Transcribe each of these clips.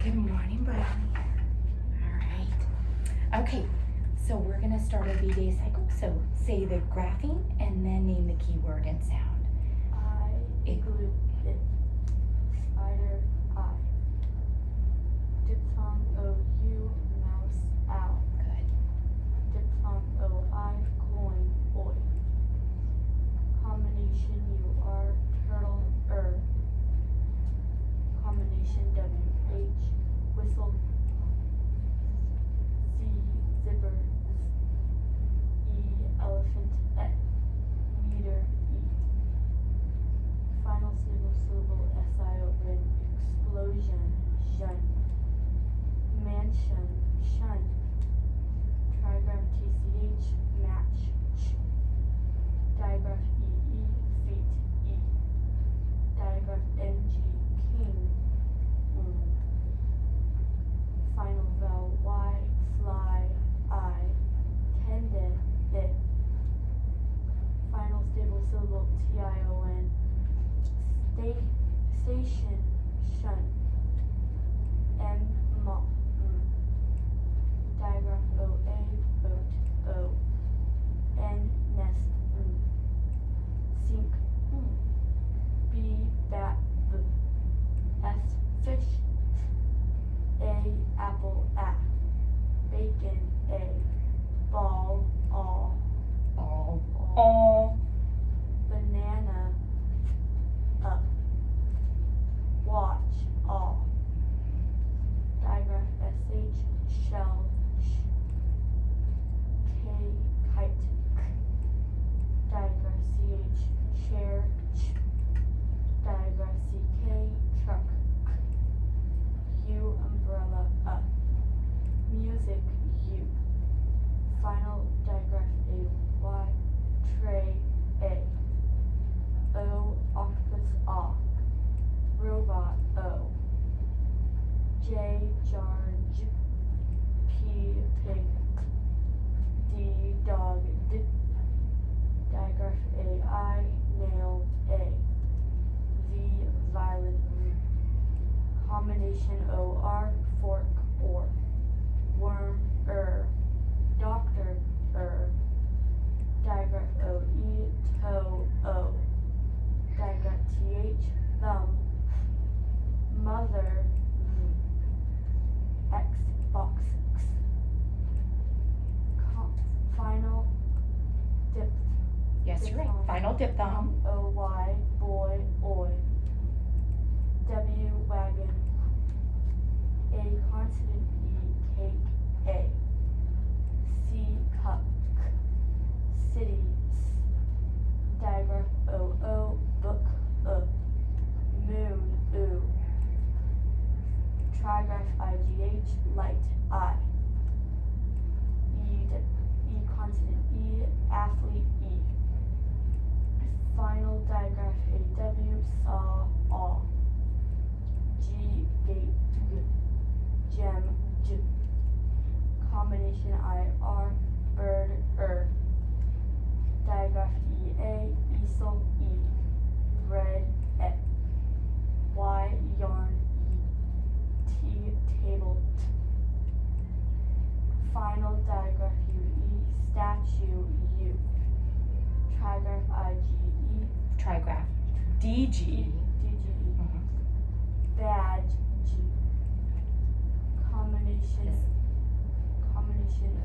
Good morning, Brownie. All right. Okay, so we're going to start a V-Day cycle. So say the grapheme and then name the keyword and sound. Igloo, it. Spider, I. Diphthong, O-U, mouse, owl. Good. Diphthong, O-I, coin, oi. Combination, U-R, turtle, Combination, W-H, whistle. Z, zipper, E, elephant, E. Meter, E. Final stable syllable, S-I-O-N, explosion, shun. Mansion, shun. Trigraph, T-C-H, match, ch. Digraph, E-E, feet, E. Digraph, N-G, king, Final vowel, Y, fly, I. Tendon, it. Final stable syllable, T-I-O-N. Station, shun. M, mo, Digraph, O-A, boat, O. N, nest, Sink, B, bat, B. F, fish. A, apple, A. Bacon, A. Ball, all. All. Banana, up. Watch, all. Digraph, S-H, shell, sh. K, kite, k. Digraph, C-H, chair, ch. Digraph, C-K, truck, k. U, umbrella, up. Music, U. Final digraph, A-Y, tray, A. O, octopus, ah. Robot, O. J, jar, J. P, pig, D, dog, D. Digraph, A-I, nail, A. V, violin, V. Combination, O-R, fork, or. Worm, Doctor, Digraph, O-E, toe, O. Digraph, T-H, thumb. Mother, Xbox, X. Final dip. Yes, you're right. Final diphthong. O-Y, boy, oi. W, wagon. A, consonant, E, cake, A. C, cup, K. City, S. Digraph, O-O, book, Moon, oo. Trigraph, I-G-H, light, I. E, consonant, E, athlete, E. Final digraph, A-W, saw, all. G, gate, G. Gem, J. Combination, I-R, bird, Digraph, E-A, easel, E. Bread, E. Y, yarn, E. T, table, T. Final digraph, U-E, statue, U. Trigraph, I-G-E. Trigraph. D-G. D-G-E. Badge, G. Combination,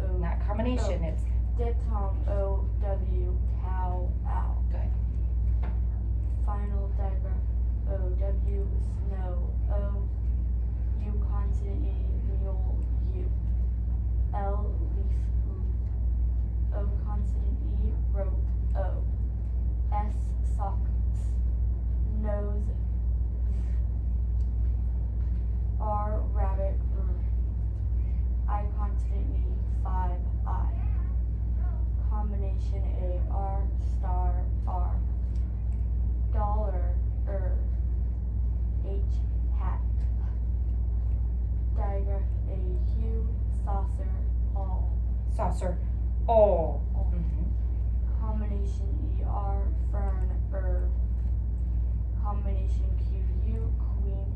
O. Not combination, it's Diphthong, O-W, cow, owl. good. Final digraph, O-W, snow, O. U, consonant, E, mule, U. L, leaf, L. O, consonant, E, rope, O. S, sock, S. Nose, R, rabbit, R. I, consonant, E, 5, I. Combination, A-R, star, R. Dollar, H, hat. Digraph, A-U, saucer, all. Saucer. All. Combination, E-R, fern, Combination, Q-U, queen.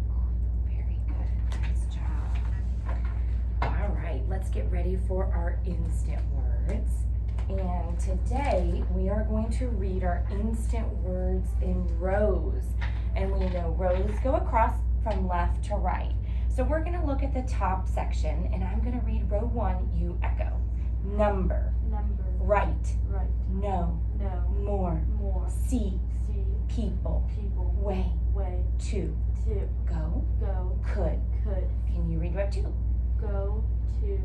Very good. Nice job. get ready for our instant words. And today we are going to read our instant words in rows. And we know rows go across from left to right. So we're going to look at the top section, and I'm going to read row 1, you echo. Number. Number. Right. Right. No. No. More. More. See. See. People. People. Way. Way. To. To. Go. Go. Could. Could. Can you read row 2? Go. To.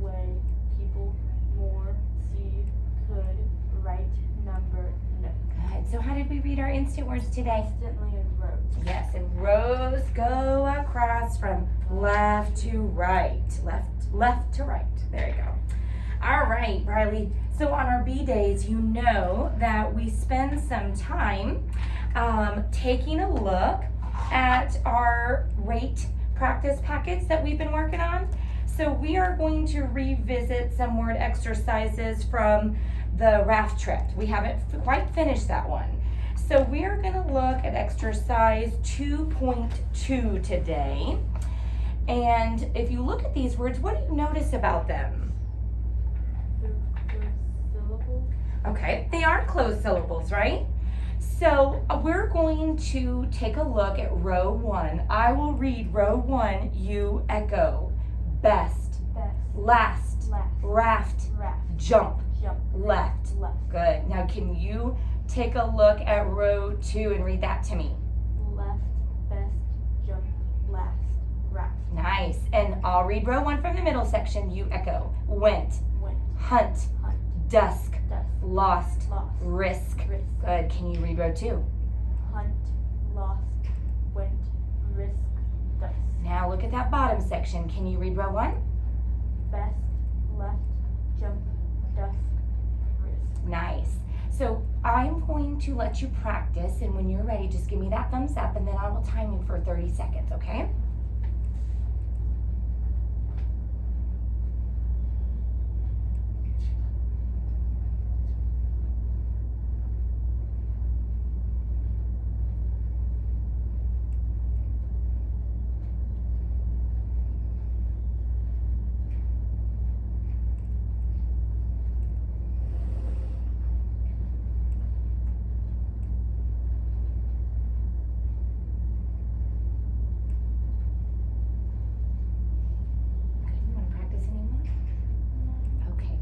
Way. People. More. See. Could. Right. Number. No. Good. So how did we read our instant words today? Instantly in rows. Yes, and rows go across from left to right. Left to right. There you go. All right, Riley. So on our B days, you know that we spend some time taking a look at our rate practice packets that we've been working on. So we are going to revisit some word exercises from the raft trip. We haven't quite finished that one. So we are going to look at exercise 2.2 today. And if you look at these words, what do you notice about them? They're syllables. Okay, they are closed syllables, right? So we're going to take a look at row 1. I will read row 1, you echo. Best, Best. last, Last. raft, Raft. jump, Jump. left. Left. Good. Now can you take a look at row 2 and read that to me? Left. Best. Jump. Last. Raft. Nice. And I'll read row 1 from the middle section. You echo. Went, Went. hunt, Hunt. dusk, Dust. lost, Lost. risk. Risk. Good. Can you read row 2? Hunt. Lost. Went. Risk. Dust. Now look at that bottom section. Can you read row 1? Best. Left. Jump. Dusk. Risk. Nice. So I'm going to let you practice, and when you're ready, just give me that thumbs up, and then I will time you for 30 seconds, okay? Good. You want to practice anymore? Okay.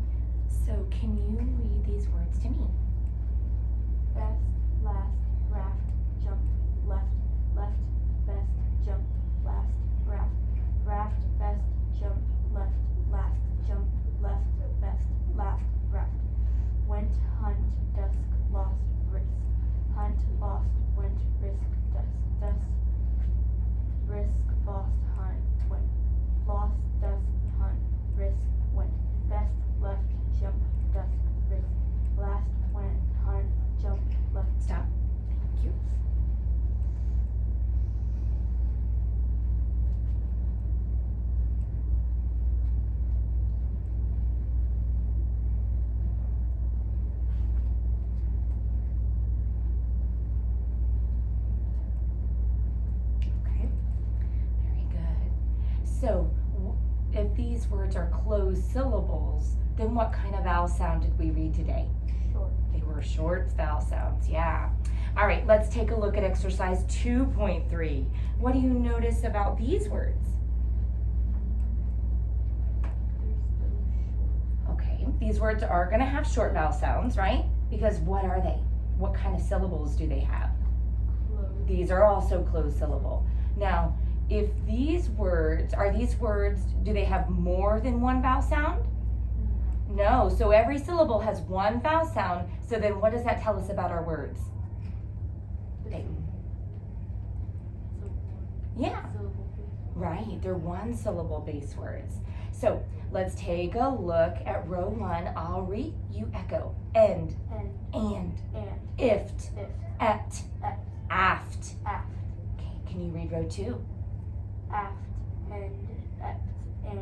So can you read these words to me? Best. Last. Raft. Jump. Left. Left. Best. Jump. Last. Raft. Raft. Best. Jump. Left. Last. Jump. Left. Best. Last. Raft. Went. Hunt. Dusk. Lost. Risk. Hunt. Lost. Went. Risk. Dusk. Dusk. Risk. Lost. Hunt. Went. Lost. Dusk. Hunt. Risk. Went. Best. Left. Jump. Dusk. Risk. Last. Went. Hunt. Jump. Left. Stop. Thank you. Okay. Very good. So if these words are closed syllables, then what kind of vowel sound did we read today? Short. They were short vowel sounds, yeah. All right, let's take a look at exercise 2.3. What do you notice about these words? They're still short. Okay, these words are gonna have short vowel sounds, right? Because what are they? What kind of syllables do they have? Closed. These are also closed syllable. Now, if these words, do they have more than one vowel sound? No, so every syllable has one vowel sound, so then what does that tell us about our words? They, yeah, Syllable. right, they're one syllable base words. So let's take a look at row 1. I'll read, you echo. End, and, ift, If. et, Et. aft. Aft. Okay, can you read row 2? Aft. And. Et. And.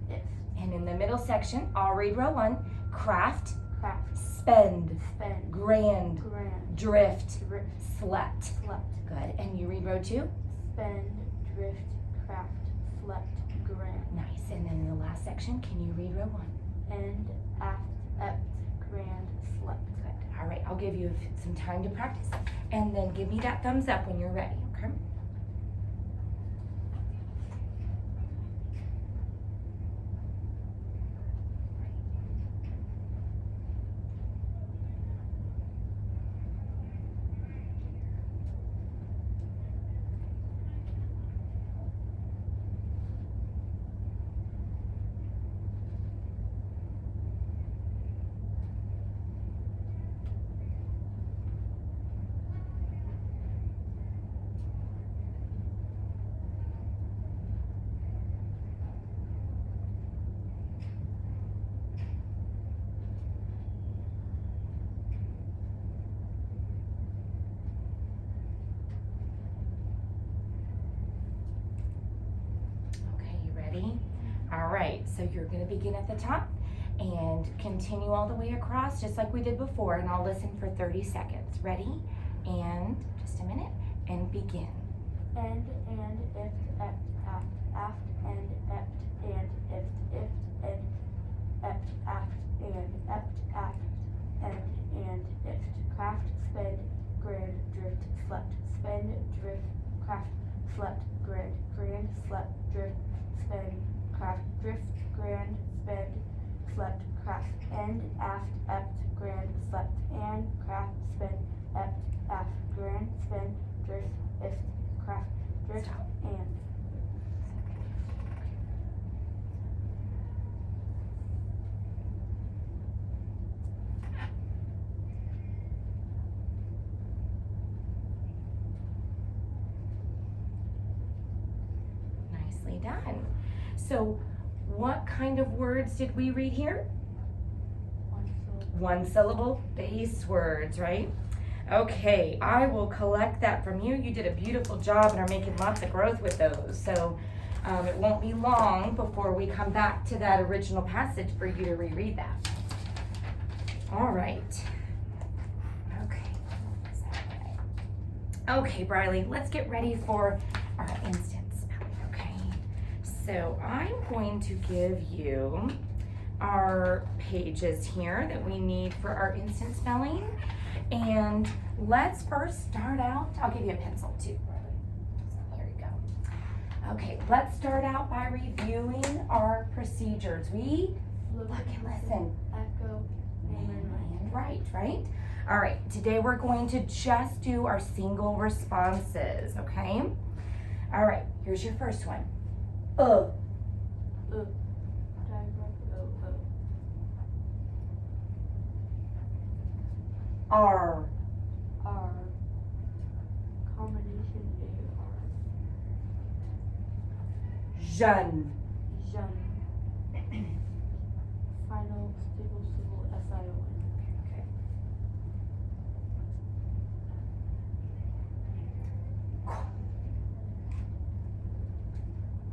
If. And in the middle section, I'll read row 1. Craft, Craft. spend, Spend. grand, Grand. drift, Drift. slept. Slept. Good, and you read row 2? Spend. Drift. Craft. slept, grand. Nice. And then in the last section, can you read row 1? End, aft, ept, grand, slept. Good. All right, I'll give you some time to practice. And then give me that thumbs up when you're ready, okay? All right, so you're going to begin at the top and continue all the way across just like we did before, and I'll listen for 30 seconds. Ready? And just a minute, and begin. End, and, ift, ept, aft, aft, end, ept, and, ift, end, ept, aft, and, ept, aft, end, and, ift. Craft, spend, grand, drift, slept. Spend, drift, craft, slept, grand, grand, slept, drift, spend, craft, drift, grand, spend, slept, craft. End, aft, ept, grand, slept, and, craft, spend, ept, aft, grand, spend, drift, ift, craft, drift, Stop. and. Nicely done. So what kind of words did we read here? One syllable base words, right? Okay, I will collect that from you. You did a beautiful job and are making lots of growth with those. So it won't be long before we come back to that original passage for you to reread that. All right. Okay, Briley, let's get ready for our instant spelling, okay? So I'm going to give you our pages here that we need for our instant spelling. And let's first start out, I'll give you a pencil too, Briley. So here you go. Okay, let's start out by reviewing our procedures. We look and listen. Echo, name and Right, right? All right, today we're going to just do our single responses, okay? All right, here's your first one. Diagram, R. R. Combination AR. Jeune. Jeune. Final stable civil SION. Okay.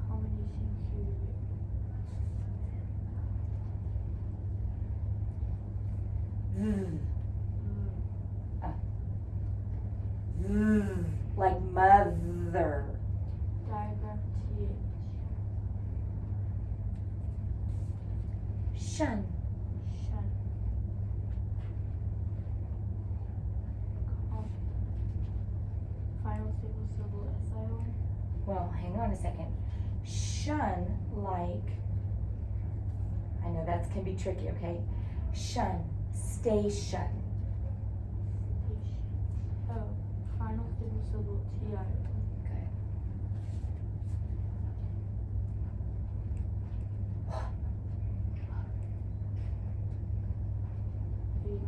Combination Q. Like mother. Diagram TH. Shun. Shun. Final stable civil SION. Well, hang on a second. Shun like, I know that can be tricky, okay? Shun, station. Oh, final stable civil TION. Good.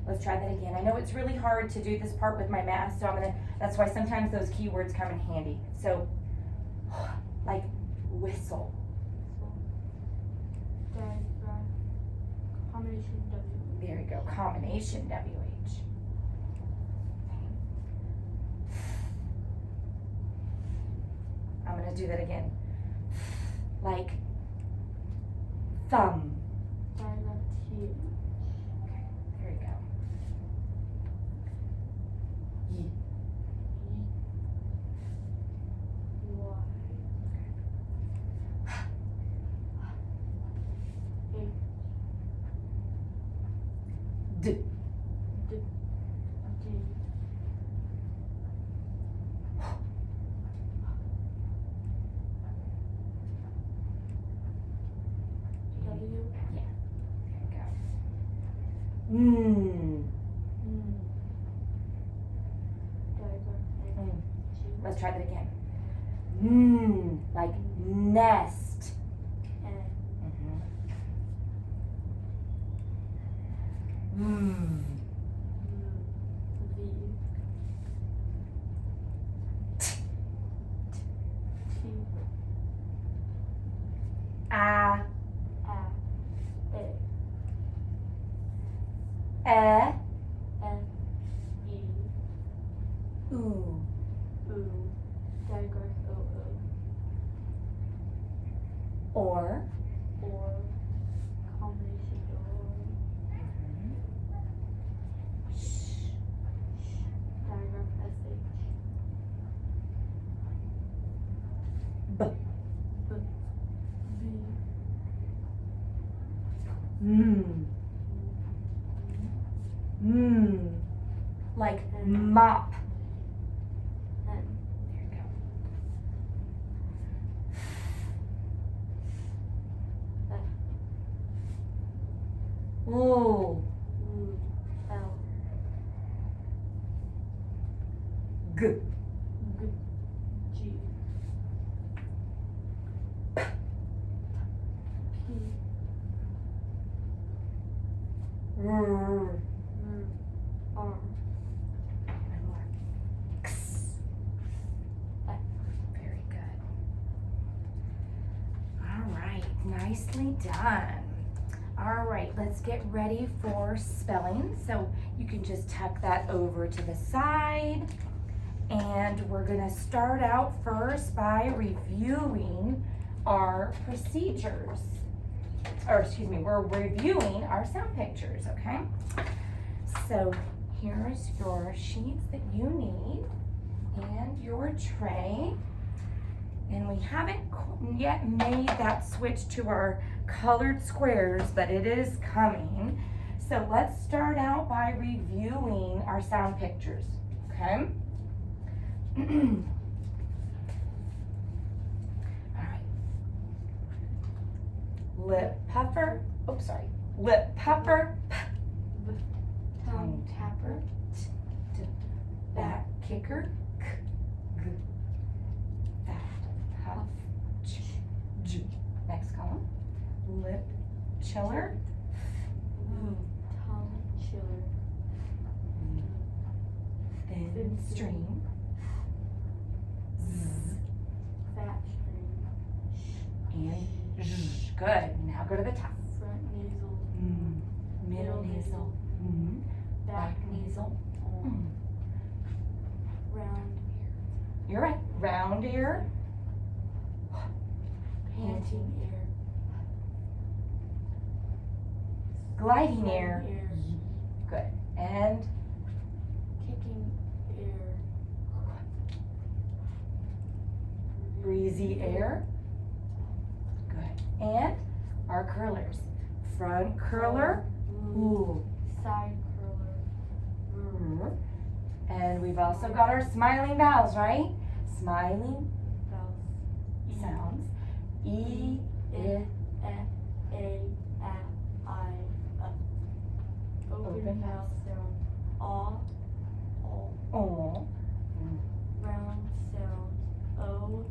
Let's try that again. I know it's really hard to do this part with my math, so that's why sometimes those keywords come in handy. So, like whistle. Diagram. Combination W. There you go, combination WH. I'm gonna do that again. Like thumb. Diagram TH. Okay, there you go. Ye. Y. D. D. W. Yeah. There you go. Mm. Tiger. G. Let's try that again. Mm. Like nest. N. Mm. V. T. A. A. E. F. E. Ooh. Ooh. Diagram. O. Or. Or. Combination. Sh. Diagram. SH. B. B. B. Mm. Mm. Like mop. N. There you F. go. Ooh. U. L. G. G. G. P. R. R. X. X. Very good. All right, nicely done. All right, let's get ready for spelling. So you can just tuck that over to the side. And we're gonna start out first by reviewing our procedures. Or excuse me, we're reviewing our sound pictures, okay? So here's your sheets that you need and your tray. And we haven't yet made that switch to our colored squares, but it is coming. So let's start out by reviewing our sound pictures, okay? All right. Lip puffer, oops, sorry. Lip puffer, tongue tapper, back kicker, fat puff, j. Next column. Lip chiller, Tongue chiller. thin stream, Fat string. and zh. Good. Now go to the top. Front nasal. Middle nasal, back nasal. Round. You're right. Round ear, Panting ear. gliding ear. Gliding ear. Good. And Kicking ear. breezy air. Good. And our curlers. Front curler. Ooh. Side curler. And we've also got our smiling vowels, right? Smiling Vowels. sounds. E, I, A, I, Open vowel sound. O. O. Round sound. O,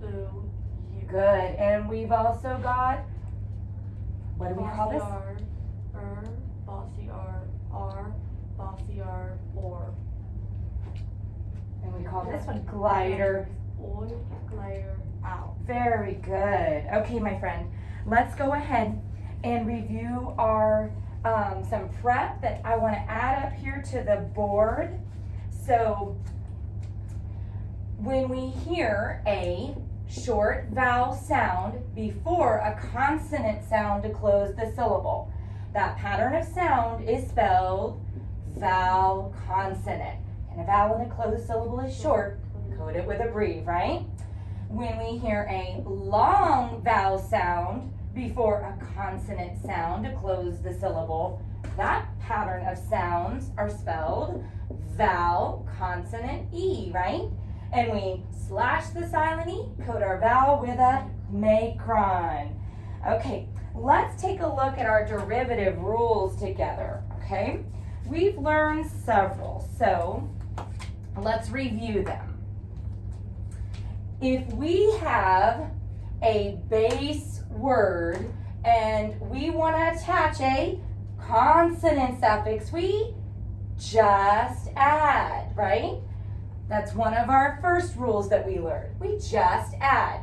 U. Good. And we've also got, what do we call this? Bossy R, bossy R, or. And we call this one glider. Oi, glider, out. Very good. Okay, my friend, let's go ahead and review our some prep that I want to add up here to the board. So when we hear a short vowel sound before a consonant sound to close the syllable, that pattern of sound is spelled vowel consonant. And a vowel in a closed syllable is short. Code it with a breve, right? When we hear a long vowel sound before a consonant sound to close the syllable, that pattern of sounds are spelled vowel, consonant, E, right? And we slash the silent E, code our vowel with a macron. Okay, let's take a look at our derivative rules together, okay? We've learned several, so let's review them. If we have a base word and we want to attach a consonant suffix, we just add, right? That's one of our first rules that we learned. We just add.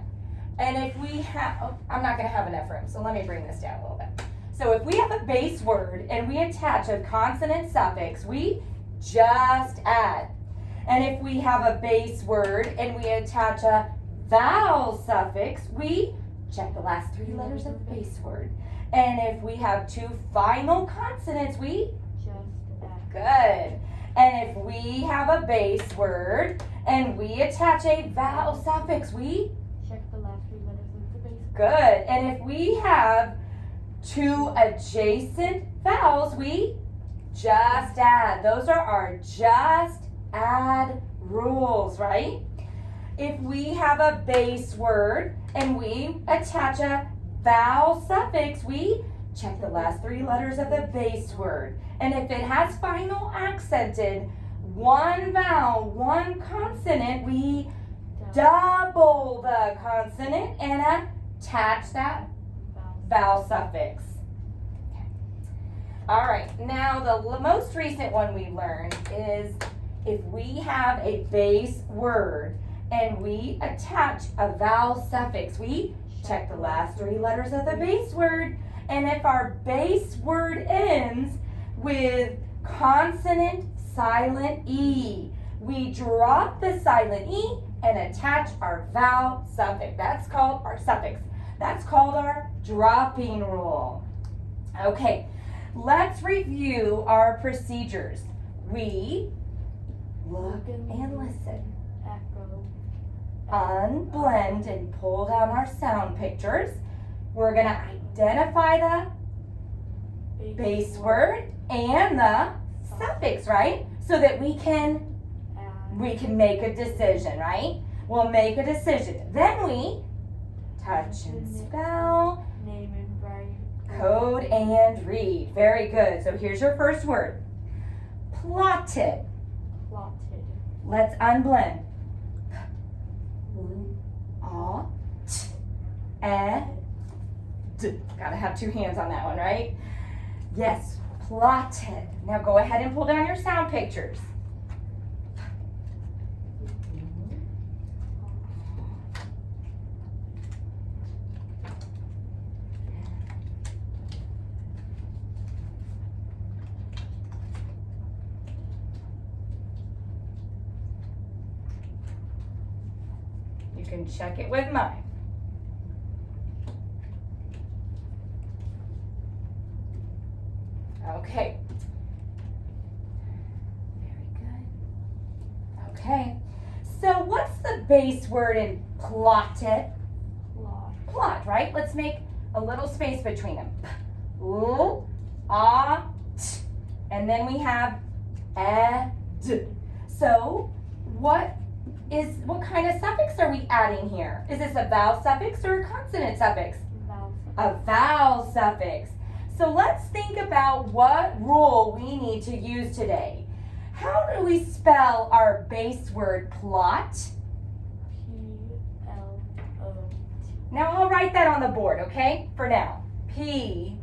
And if we have, oh, I'm not going to have enough room, so let me bring this down a little bit. So if we have a base word and we attach a consonant suffix, we just add. And if we have a base word and we attach a vowel suffix, we check the last 3 letters of the base word. And if we have 2 final consonants, we just add. good. And if we have a base word and we attach a vowel suffix, we Check the last 3 letters of the base. good. And if we have 2 adjacent vowels, we just add. Those are our just add rules, right? If we have a base word and we attach a vowel suffix, we check the last 3 letters of the base word. And if it has final accented, 1 vowel, 1 consonant, we double the consonant and attach that vowel suffix. Okay. All right, now the most recent one we learned is if we have a base word and we attach a vowel suffix, we check the last 3 letters of the base word. And if our base word ends with consonant silent E, we drop the silent E and attach our vowel suffix. That's called our suffix. That's called our dropping rule. Okay, let's review our procedures. We look and listen, Echo. unblend and pull down our sound pictures. We're gonna identify the base word and the suffix, right? So that we can make a decision, right? We'll make a decision. Then we touch and spell, Name and write. code and read. Very good. So here's your first word. Plotted. Plotted. Let's unblend. Gotta have 2 hands on that one, right? Yes, plotted. Now go ahead and pull down your sound pictures. You can check it with mine. Okay. Very good. Okay. So what's the base word in plotted? Plot. Plot, right? Let's make a little space between them. And then we have ed. So what kind of suffix are we adding here? Is this a vowel suffix or a consonant suffix? Vowel. A vowel suffix. So let's think about what rule we need to use today. How do we spell our base word plot? P-L-O-T. Now I'll write that on the board, okay? For now. P-L-O-T.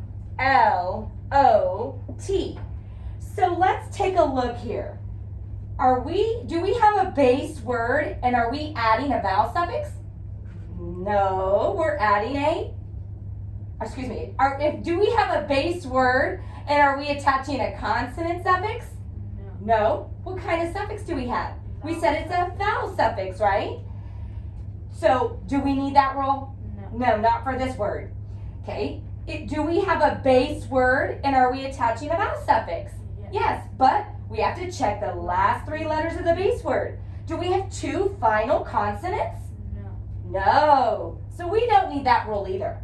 So let's take a look here. Do we have a base word and are we adding a vowel suffix? No, we're adding do we have a base word and are we attaching a consonant suffix? No. No. What kind of suffix do we have? We said it's a vowel suffix, right? So do we need that rule? No. No, not for this word. Okay. Do we have a base word and are we attaching a vowel suffix? Yes, but we have to check the last 3 letters of the base word. Do we have 2 final consonants? No. No. So we don't need that rule either.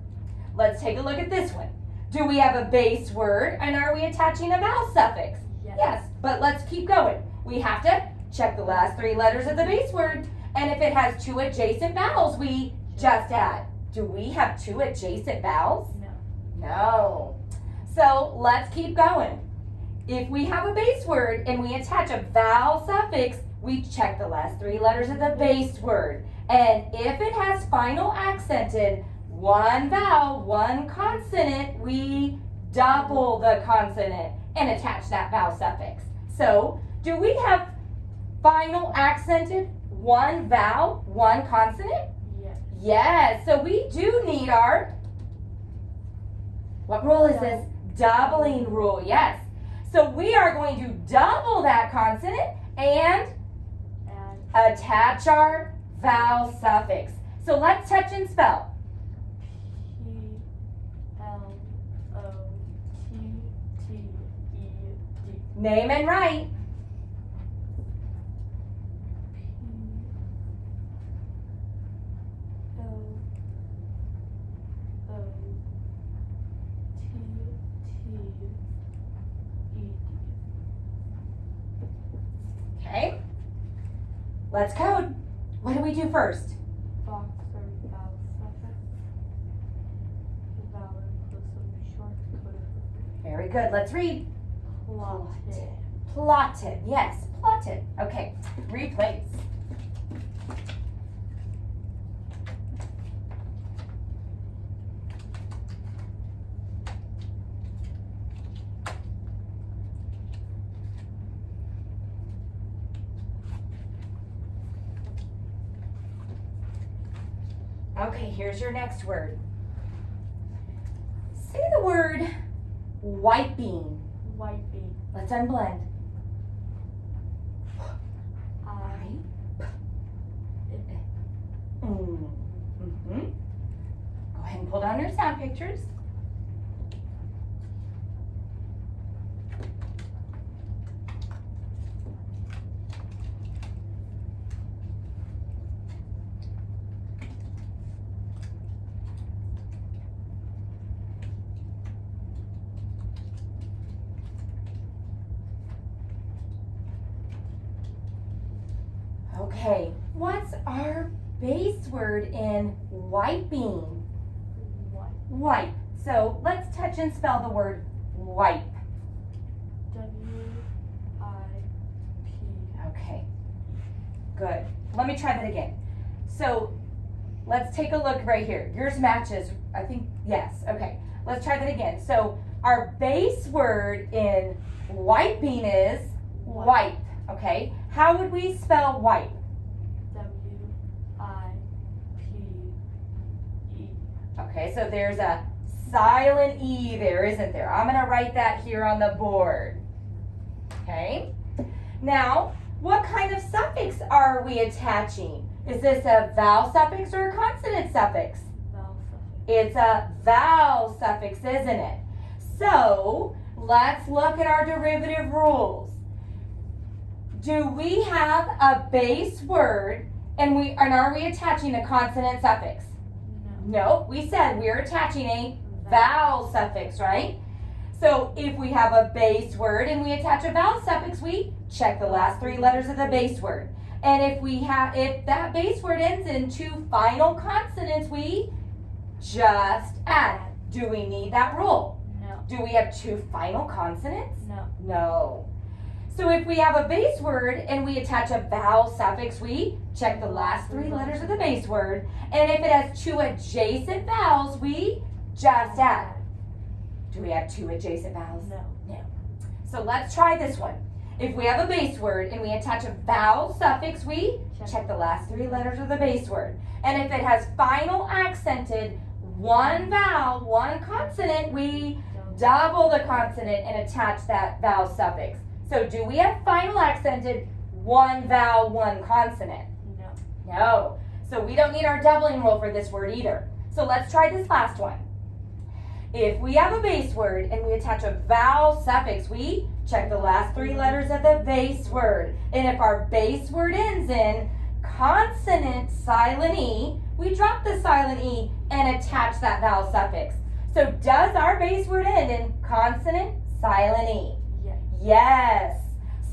Let's take a look at this one. Do we have a base word, and are we attaching a vowel suffix? Yes, but let's keep going. We have to check the last 3 letters of the base word, and if it has 2 adjacent vowels, we just add. Do we have 2 adjacent vowels? No. No. So let's keep going. If we have a base word and we attach a vowel suffix, we check the last 3 letters of the base word. And if it has final accented, 1 vowel, 1 consonant, we double the consonant and attach that vowel suffix. So, do we have final accented 1 vowel, 1 consonant? Yes. Yes, so we do need our, what rule is this? Doubling rule, yes. So we are going to double that consonant and attach our vowel suffix. So let's touch and spell. P-L-O-T-T-E-D. Name and write. Okay. Let's code. What do we do first? Box or vowel suffix. Vowel inclusive short coded. Very good. Let's read. Plotted. Plotted. Yes, plotted. Okay. Replace. Okay, here's your next word. Say the word wiping. Wiping. Let's unblend. Mm-hmm. Go ahead and pull down your sound pictures. Okay, what's our base word in wiping? Wipe. So let's touch and spell the word wipe. W-I-P. Okay, good. Let me try that again. So let's take a look right here. Yours matches, I think, yes. Okay, let's try that again. So our base word in wiping is wipe. Okay, how would we spell wipe? W-I-P-E. Okay, so there's a silent E there, isn't there? I'm going to write that here on the board. Okay, now what kind of suffix are we attaching? Is this a vowel suffix or a consonant suffix? Vowel suffix. It's a vowel suffix, isn't it? So let's look at our derivative rules. Do we have a base word and are we attaching a consonant suffix? No, we said we're attaching a vowel suffix, right? So if we have a base word and we attach a vowel suffix, we check the last 3 letters of the base word. And if that base word ends in 2 final consonants, we just add. Do we need that rule? No. Do we have 2 final consonants? No. No. So if we have a base word and we attach a vowel suffix, we check the last 3 letters of the base word. And if it has 2 adjacent vowels, we just add. Do we have 2 adjacent vowels? No. No. So let's try this one. If we have a base word and we attach a vowel suffix, we check the last 3 letters of the base word. And if it has final accented 1 vowel, 1 consonant, we double the consonant and attach that vowel suffix. So do we have final accented 1 vowel, 1 consonant? No. No. So we don't need our doubling rule for this word either. So let's try this last one. If we have a base word and we attach a vowel suffix, we check the last 3 letters of the base word. And if our base word ends in consonant silent E, we drop the silent E and attach that vowel suffix. So does our base word end in consonant, silent E? Yes. Yes.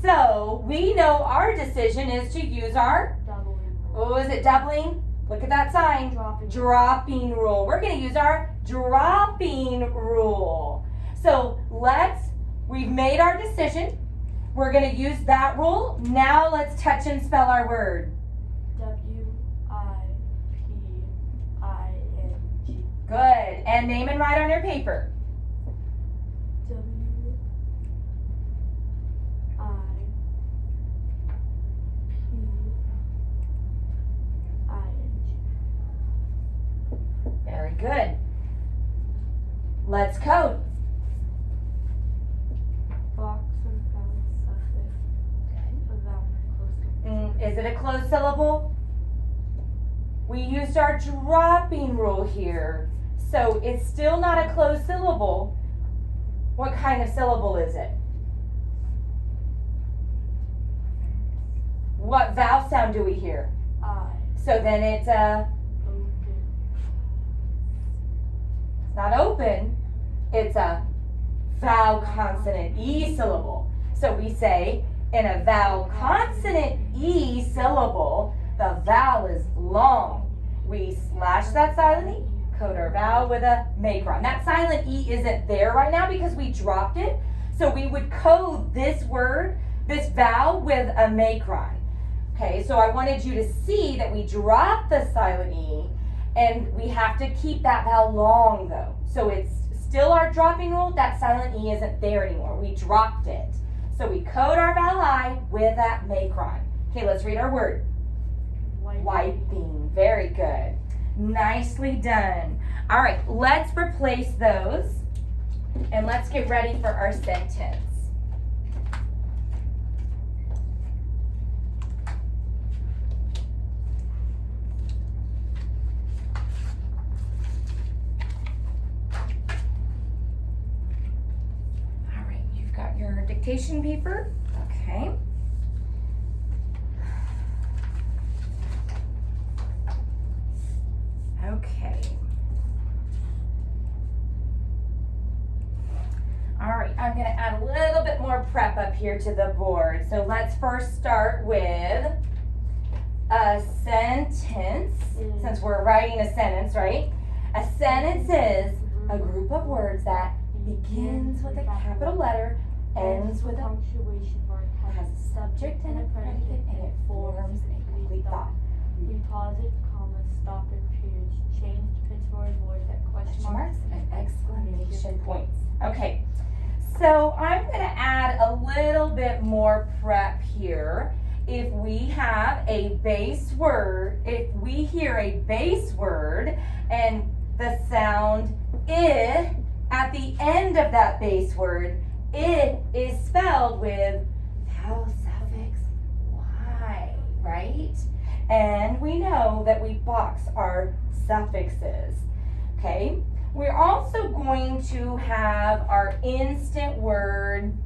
So we know our decision is to use our, Doubling. oh, is it doubling? Look at that sign. Dropping. Dropping rule. We're going to use our dropping rule. So we've made our decision. We're going to use that rule. Now let's touch and spell our word. W-I-P-I-N-G. Good. And name and write on your paper. W-I-P-I-N-G. Very good. Let's code. Box or vowel suffix. A vowel close. Is it a closed syllable? We used our dropping rule here. So it's still not a closed syllable. What kind of syllable is it? What vowel sound do we hear? I. So then it's Open. not open, it's a vowel consonant E syllable. So we say in a vowel consonant E syllable, the vowel is long. We slash that silent E, code our vowel with a macron. That silent E isn't there right now because we dropped it. So we would code this word, this vowel with a macron. Okay, so I wanted you to see that we dropped the silent E and we have to keep that vowel long though. So it's still our dropping rule, that silent E isn't there anymore. We dropped it. So we code our vowel I with that macron. Okay, let's read our word. Wiping. Very good. Nicely done. All right, let's replace those and let's get ready for our sentence. All right, you've got your dictation paper. Okay. Okay. All right, I'm going to add a little bit more prep up here to the board. So let's first start with a sentence, since we're writing a sentence, right? A sentence is a group of words that begins with a capital letter, ends with a punctuation mark, has a subject and a predicate, and it forms a complete thought. We pause it, commas, stop it, periods, change pictorial words at question marks and exclamation points. Okay, so I'm going to add a little bit more prep here. If we have a base word, if we hear a base word and the sound I at the end of that base word, it is spelled with vowel suffix Y, right? And we know that we box our suffixes, okay? We're also going to have our instant word,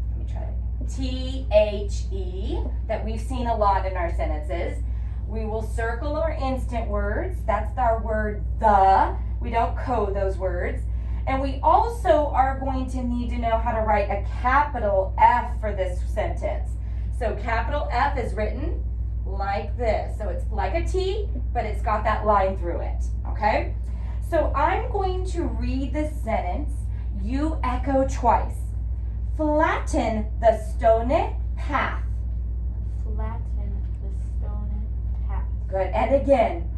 let me try it, T-H-E, that we've seen a lot in our sentences. We will circle our instant words. That's our word the. We don't code those words. And we also are going to need to know how to write a capital F for this sentence. So capital F is written like this. So it's like a T, but it's got that line through it, okay? So I'm going to read the sentence. You echo twice. Flatten the stone path. Flatten the stone path. Good, and again.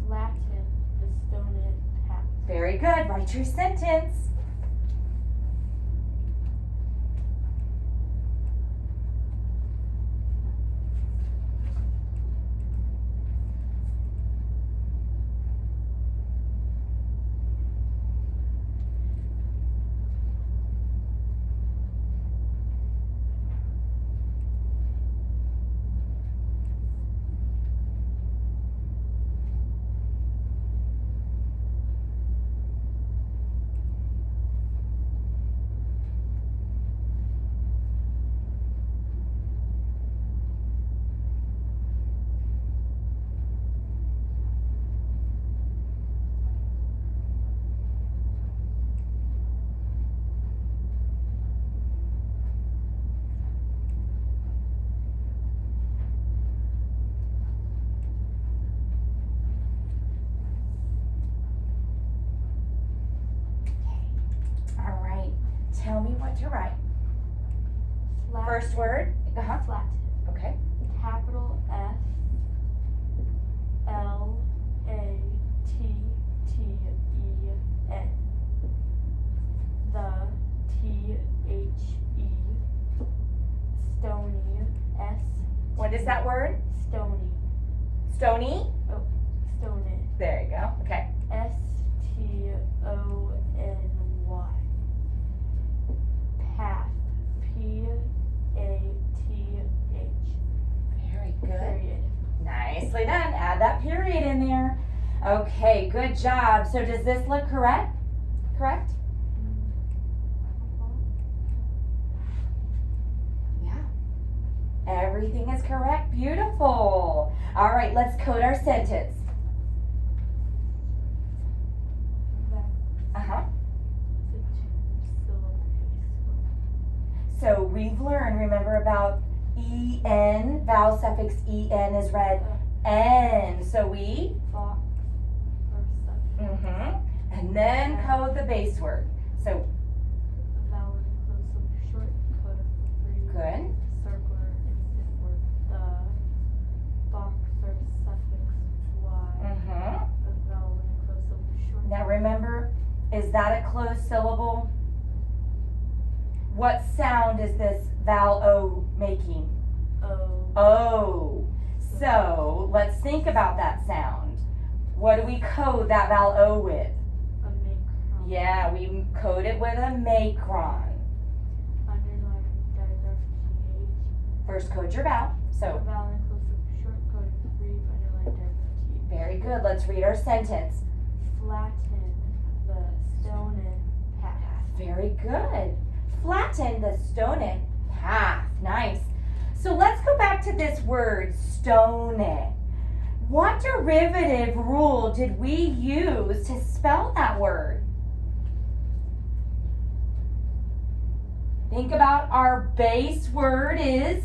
Flatten the stone path. Very good, write your sentence. tell me what to write. Flat. First word. Flat. Okay. Capital F L A T T E N. The T H E. Stony. S. What is that word? Stony. Stony. Stony. There you go. Okay. Stony. Path. Path. Very good. Period. Nicely done. Add that period in there. Okay, good job. So does this look correct? Correct? Yeah. Everything is correct. Beautiful. All right, let's code our sentence. Uh-huh. So we've learned, remember, about en, vowel suffix en is read n. So we, Fox. and then code the base word. So Vowel inclusive short code of 3. good. Circular instant word the. Boxer suffix y. A vowel inclusive short. Now remember, is that a closed syllable? What sound is this vowel O making? O. O. So let's think about that sound. What do we code that vowel O with? A macron. Yeah, we code it with a macron. Underline digraph th. First code your vowel. A So vowel inclusive short code of 3 underline digraph th. very good. Let's read our sentence. Flatten the stone path. Very good. Flatten the stone path. Nice. So let's go back to this word, stone. What derivative rule did we use to spell that word? Think about our base word is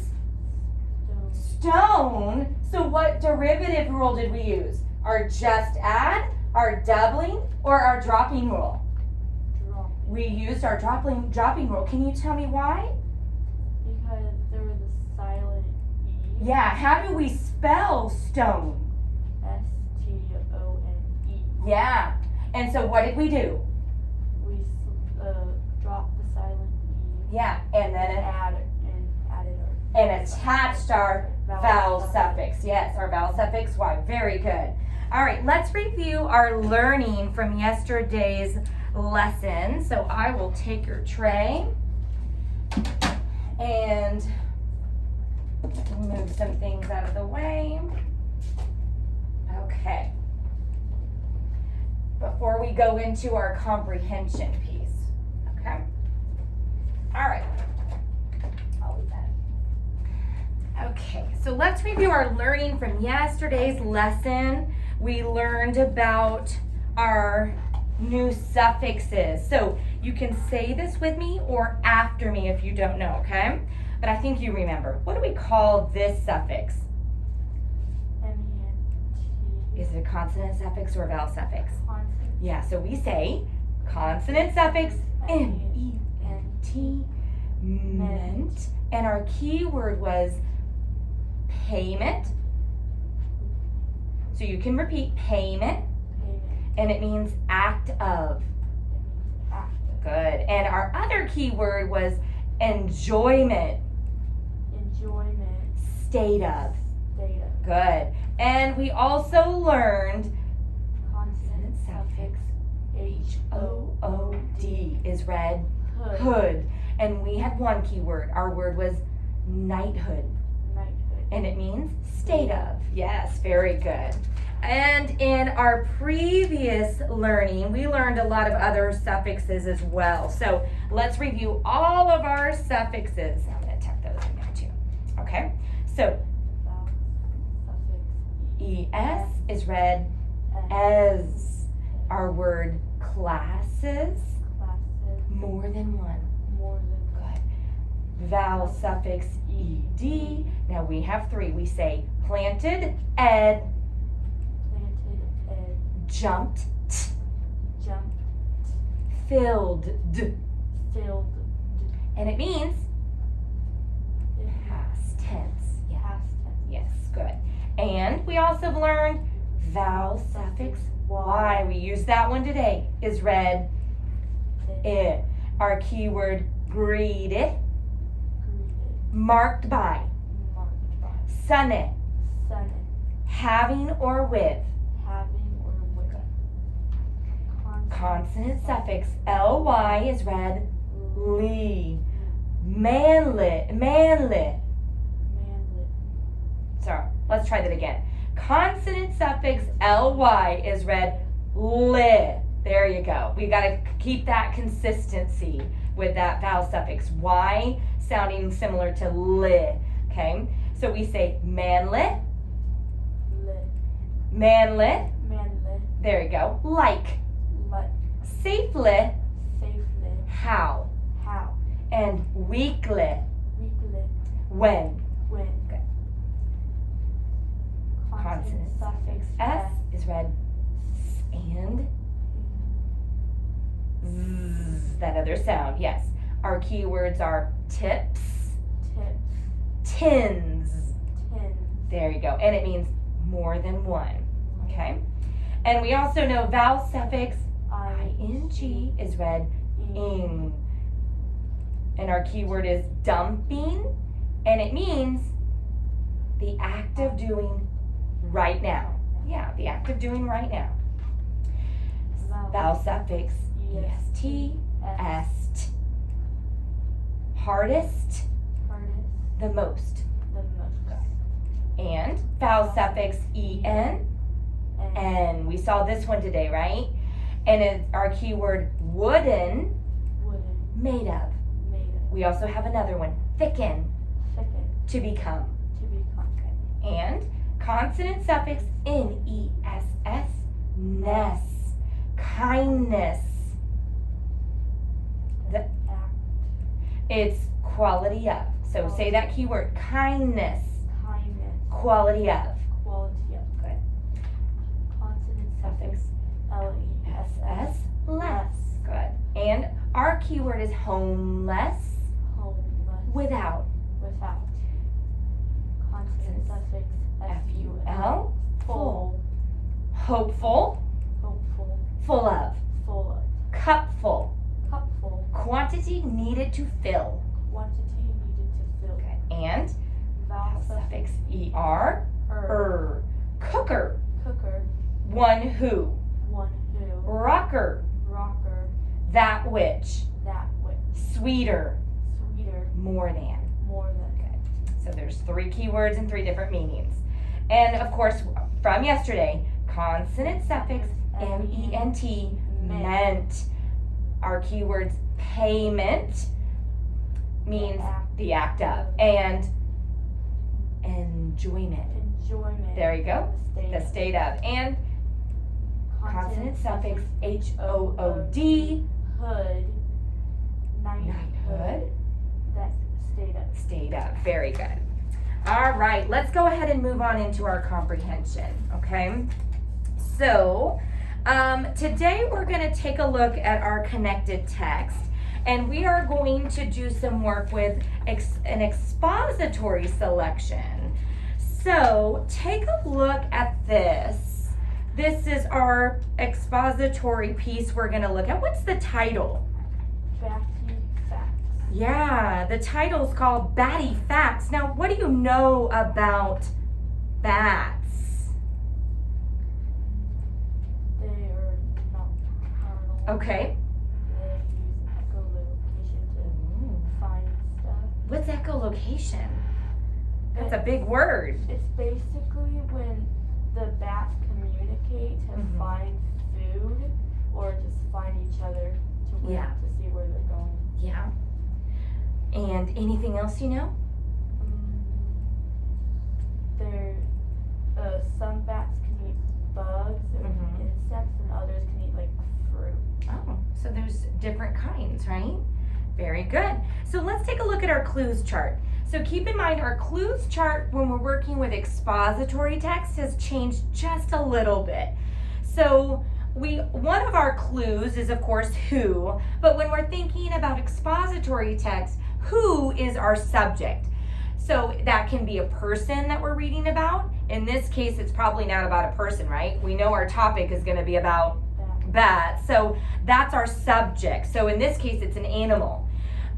Stone. stone. So what derivative rule did we use? Our just add, our doubling, or our dropping rule? Drop. We used our dropping rule. Can you tell me why? Because there was a silent E. Yeah, how do we spell stone? Stone. Yeah. And so what did we do? We dropped the silent E. Yeah, and then Added our. and attached our vowel suffix. Yes, our vowel suffix Y. Very good. All right, let's review our learning from yesterday's lesson. So I will take your tray and move some things out of the way. Okay. Before we go into our comprehension piece. Okay. All right. I'll leave that. Okay, so let's review our learning from yesterday's lesson. We learned about our new suffixes. So you can say this with me or after me if you don't know, okay? But I think you remember. What do we call this suffix? MENT. Is it a consonant suffix or a vowel suffix? Consonant. Yeah, so we say consonant suffix M-E-N-T, ment. And our key word was payment. So you can repeat payment, Payment. and it means act of. Active. Good. And our other key word was enjoyment, Enjoyment. state of. Data. Good. And we also learned Consonant suffix H-O-O-D is read hood. hood. And we had one key word. Our word was knighthood. Knighthood. And it means state of. Yes, very good. And in our previous learning, we learned a lot of other suffixes as well. So let's review all of our suffixes. I'm going to tuck those in there too. Okay? So Vowel suffix ES is read as. Our word classes, classes. more than one. More than Good. Vowel suffix ED. Now we have three. We say planted, ed, planted. Ed. jumped, Jumped. filled, d. Filled. And it means It past tense. Yeah. past tense. Yes, good. And we also have learned vowel suffix Y. We used that one today. Is read it. Our keyword greeted, Greeted. marked by, Marked by. sonnet, Sonnet. having or with. Having or with. Consonant suffix ly is read ly. Manlet, manlet. Manlet. Sorry, let's try that again. Consonant suffix ly is read li. There you go. We got to keep that consistency with that vowel suffix y sounding similar to li. Okay, so we say manlet, Lit. manlet. Manlet. There you go. Like, Like. safely, Safely. how, How. and weakly, Weakly. when. When. Good. Consonant suffix S is read s and zzz, that other sound, yes. Our keywords are tips, Tips. tins. Tins. There you go. And it means more than one. Okay? And we also know vowel suffix ing is read ing. And our keyword is dumping. And it means the act of doing right now. Yeah, the act of doing right now. Vowel suffix est, est. Hardest, Hardest. the most. The most. And vowel suffix en, and we saw this one today, right? And it's our keyword wooden, Wooden. made of. Made of. We also have another one, thicken, Thicken. to become. To become. And consonant suffix ness, ness, kindness. The- Act. It's quality of. So say that keyword, kindness, Kindness. quality of. Quality of. Good. Consonant suffix less. less. Good. And our keyword is homeless, Homeless. without. Without. Consonant suffix F-U-L, Full. hopeful, Hopeful. full of, Full of. cupful, Cupful. quantity needed to fill. Quantity needed to fill. Good. And Vowel suffix er, cooker, Cooker. one who, One who. rocker, Rocker. that which, That which. sweeter, Sweeter. more than. More than. So there's 3 keywords and 3 different meanings. And of course, from yesterday, consonant suffix ment, meant. Our keywords payment means the act of, and enjoyment. Enjoyment. There you go. The The state of. And consonant suffix hood, Hood. knighthood, That state of. state of. Very good. All right, let's go ahead and move on into our comprehension, okay? So, today we're going to take a look at our connected text, and we are going to do some work with an expository selection. So, take a look at this. This is our expository piece we're going to look at. What's the title? Batty facts. Yeah, the title's called Batty Facts. Now, what do you know about bats? They are nocturnal. Okay. They use echolocation to find stuff. What's echolocation? That's a big word. It's basically when the bats communicate to Mhm. find food or just find each other to Yeah. to see where they're going. Yeah. And anything else you know? There, some bats can eat bugs or Mhm. insects, and others can eat like fruit. Oh, so there's different kinds, right? Very good. So let's take a look at our clues chart. So keep in mind our clues chart when we're working with expository text has changed just a little bit. So one of our clues is of course who, but when we're thinking about expository text, who is our subject. So that can be a person that we're reading about. In this case, it's probably not about a person, right? We know our topic is going to be about bats. So that's our subject. So in this case, it's an animal.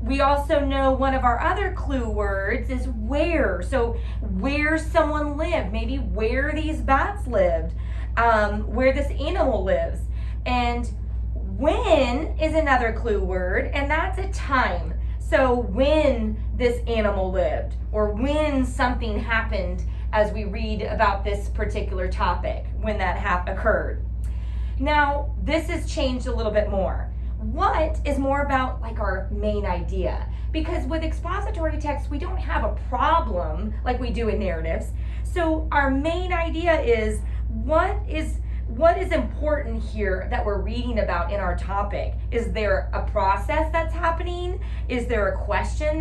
We also know one of our other clue words is where. So where someone lived, maybe where these bats lived, where this animal lives. And when is another clue word, and that's a time. So when this animal lived, or when something happened as we read about this particular topic, when that occurred. Now, this has changed a little bit more. What is more about like our main idea? Because with expository text, we don't have a problem like we do in narratives. So our main idea is what is important here that we're reading about in our topic? Is there a process that's happening? Is there a question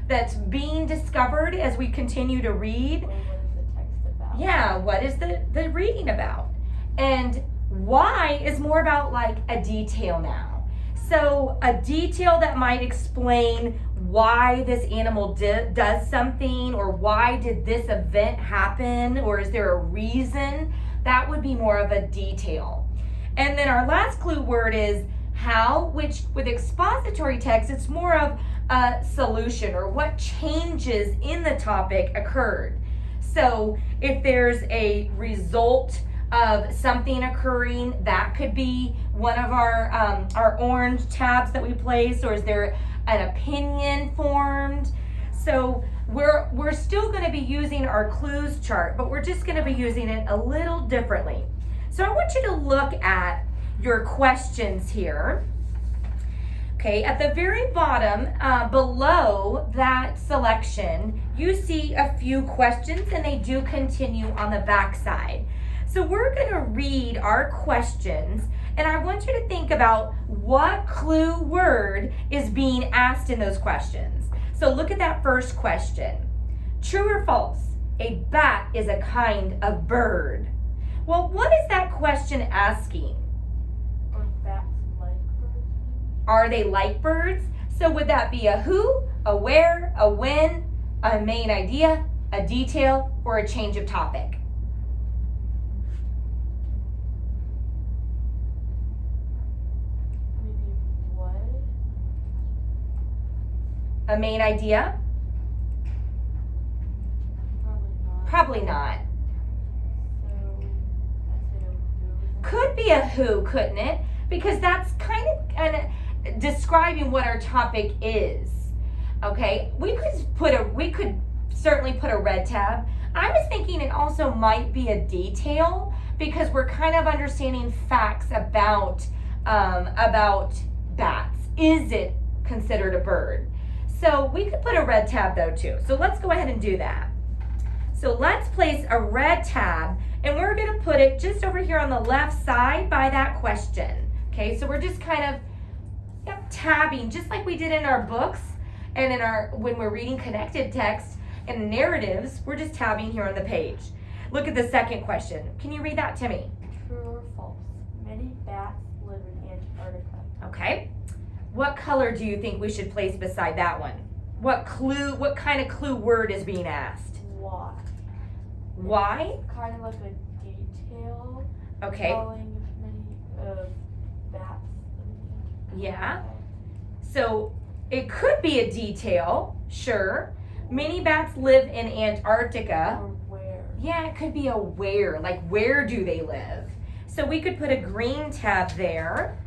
that's being discovered as we continue to read? Or what is the text about? Yeah, what is the reading about? And why is more about like a detail now. So a detail that might explain why this animal does something, or why did this event happen, or is there a reason? That would be more of a detail. And then our last clue word is how, which with expository text, it's more of a solution, or what changes in the topic occurred. So if there's a result of something occurring, that could be one of our orange tabs that we place, or is there an opinion formed? So we're still going to be using our clues chart, but we're just going to be using it a little differently. So I want you to look at your questions here. Okay, at the very bottom, below that selection, you see a few questions, and they do continue on the back side. So we're going to read our questions, and I want you to think about what clue word is being asked in those questions. So look at that first question. True or false? A bat is a kind of bird. Well, what is that question asking? Are bats like birds? Are they like birds? So would that be a who, a where, a when, a main idea, a detail, or a change of topic? Maybe what? A main idea? Probably not. Probably not. So, I say a who. Could be a who, couldn't it? Because that's kind of describing what our topic is. Okay, we could certainly put a red tab. I was thinking it also might be a detail, because we're kind of understanding facts about bats. Is it considered a bird? So we could put a red tab though too. So let's go ahead and do that. So let's place a red tab, and we're going to put it just over here on the left side by that question. Okay, so we're just kind of tabbing, just like we did in our books and when we're reading connected text and narratives, we're just tabbing here on the page. Look at the second question. Can you read that to me? True or false? Many bats live in Antarctica. Okay. What color do you think we should place beside that one? What kind of clue word is being asked? Why? Why? Kind of like a detail. Okay. Telling many bats. Yeah. So it could be a detail, sure. Many bats live in Antarctica. Or where? Yeah, it could be a where, like where do they live? So we could put a green tab there.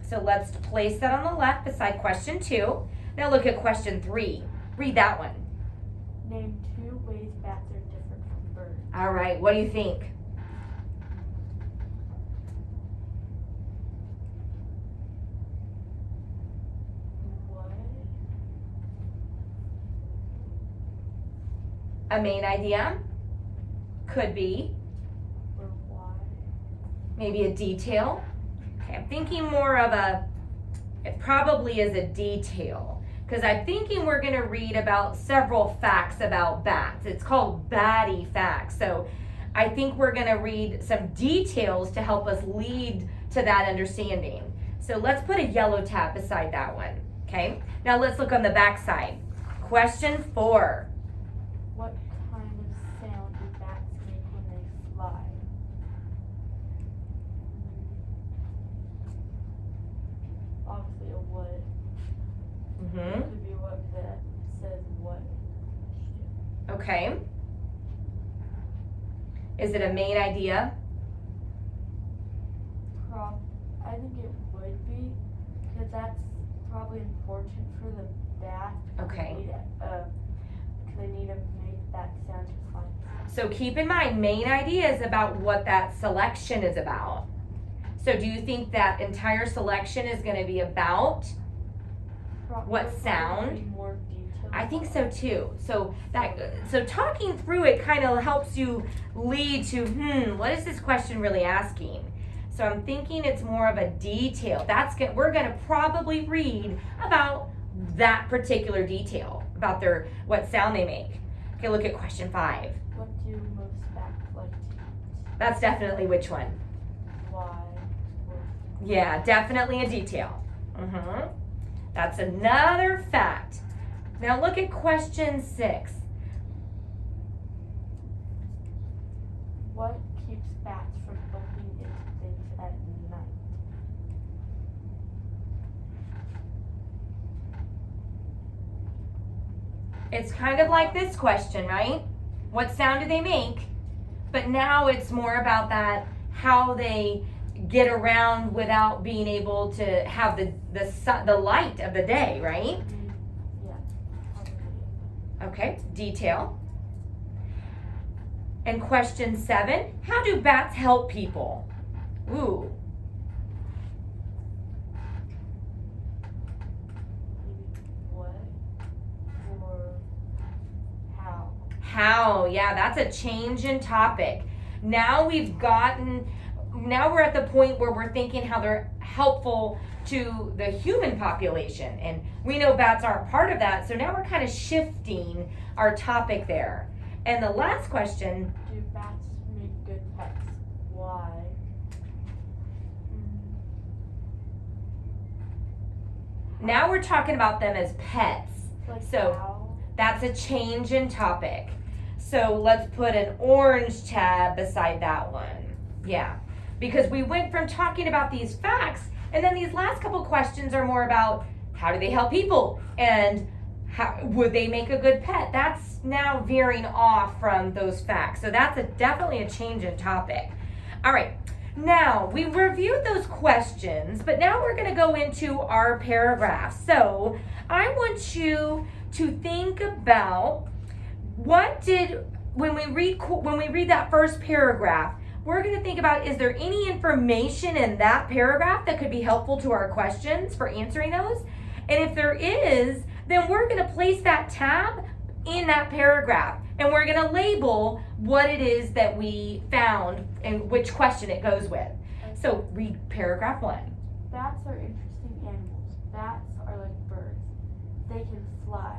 So let's place that on the left beside question 2. Now look at question 3. Read that one. Name 2 ways bats are different from birds. All right, what do you think? What? A main idea? Could be. Or why? Maybe a detail. Okay, I'm thinking more of it probably is a detail, because I'm thinking we're going to read about several facts about bats. It's called Batty Facts. So I think we're going to read some details to help us lead to that understanding. So let's put a yellow tab beside that one. Okay, now let's look on the back side. Question 4. What kind of sound do bats make when they fly? Obviously a what. Mm-hmm. Could be what that says what. Okay. Is it a main idea? I think it would be, because that's probably important for the bat. Okay. Because they need to make that sound to fly. So keep in mind, main idea is about what that selection is about. So do you think that entire selection is going to be about what sound? Be more detailed. I think so too. So talking through it kind of helps you lead to, what is this question really asking? So I'm thinking it's more of a detail. We're going to probably read about that particular detail, about what sound they make. Okay, look at question 5. What do most bats like to eat? That's definitely which one? Why? Yeah, definitely a detail. That's another fact. Now look at question 6. What keeps bats from bumping into things at night? It's kind of like this question, right? What sound do they make? But now it's more about that, how they get around without being able to have the light of the day, right? Yeah, probably. Okay, detail. And question 7, how do bats help people? Ooh, Maybe what? Or how? how? Yeah, that's a change in topic. Now we're at the point where we're thinking how they're helpful to the human population. And we know bats aren't part of that, so now we're kind of shifting our topic there. And the last question, Do bats make good pets? Why? now we're talking about them as pets. Like So- how? That's a change in topic. So let's put an orange tab beside that one. Yeah, because we went from talking about these facts, and then these last couple questions are more about how do they help people and how would they make a good pet. That's now veering off from those facts. So that's definitely a change in topic. All right, now we reviewed those questions, but now we're going to go into our paragraph. So I want you to think about when we read that first paragraph, we're going to think about, is there any information in that paragraph that could be helpful to our questions for answering those? And if there is, then we're going to place that tab in that paragraph, and we're going to label what it is that we found and which question it goes with. So read paragraph 1. Bats are interesting animals. Bats are like birds. They can fly.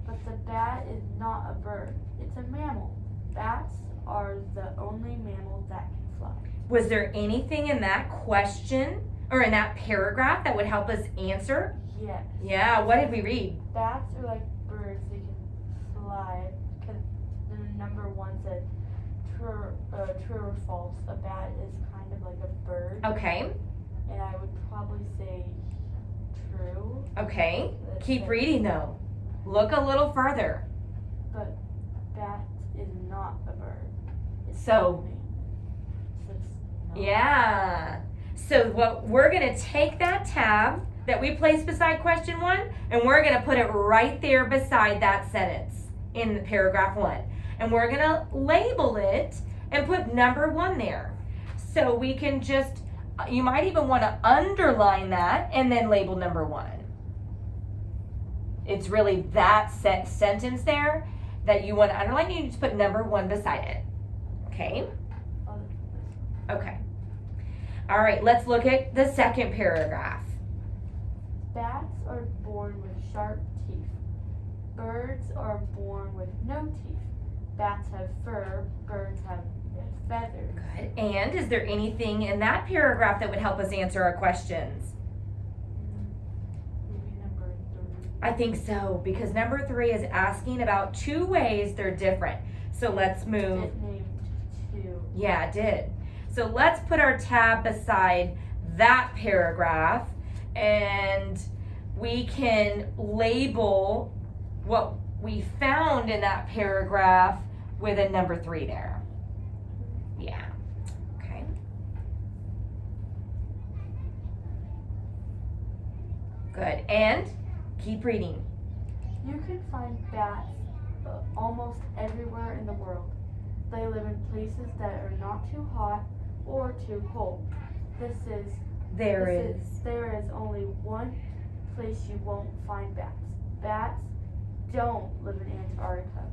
But the bat is not a bird. It's a mammal. Bats are the only mammals that can fly. Was there anything in that question or in that paragraph that would help us answer? Yes. Yeah, what did we read? Bats are like birds. They can fly. Because the number 1 said true or false. A bat is kind of like a bird. Okay, And I would probably say true. okay. Let's Keep say- reading though. Look a little further. But bat is not a bird. It's So- a mammal. So it's not. Yeah. So what we're going to take that tab that we placed beside question 1 and we're going to put it right there beside that sentence in paragraph 1. And we're going to label it and put number 1 there. So we can just, you might even want to underline that and then label number 1. It's really that sentence there that you want to underline. You just put number 1 beside it. Okay? Okay. All right, let's look at the second paragraph. Bats are born with sharp teeth. Birds are born with no teeth. Bats have fur. Birds have feathers. Good. And is there anything in that paragraph that would help us answer our questions? Maybe number I think so, because number 3 is asking about 2 ways they're different. So let's move. It named 2. Yeah, it did. So let's put our tab beside that paragraph, and we can label what we found in that paragraph with a number 3 there. Yeah. Okay. Good. And keep reading. You can find bats almost everywhere in the world. They live in places that are not too hot or too cold. There is only one place you won't find bats. Bats don't live in Antarctica.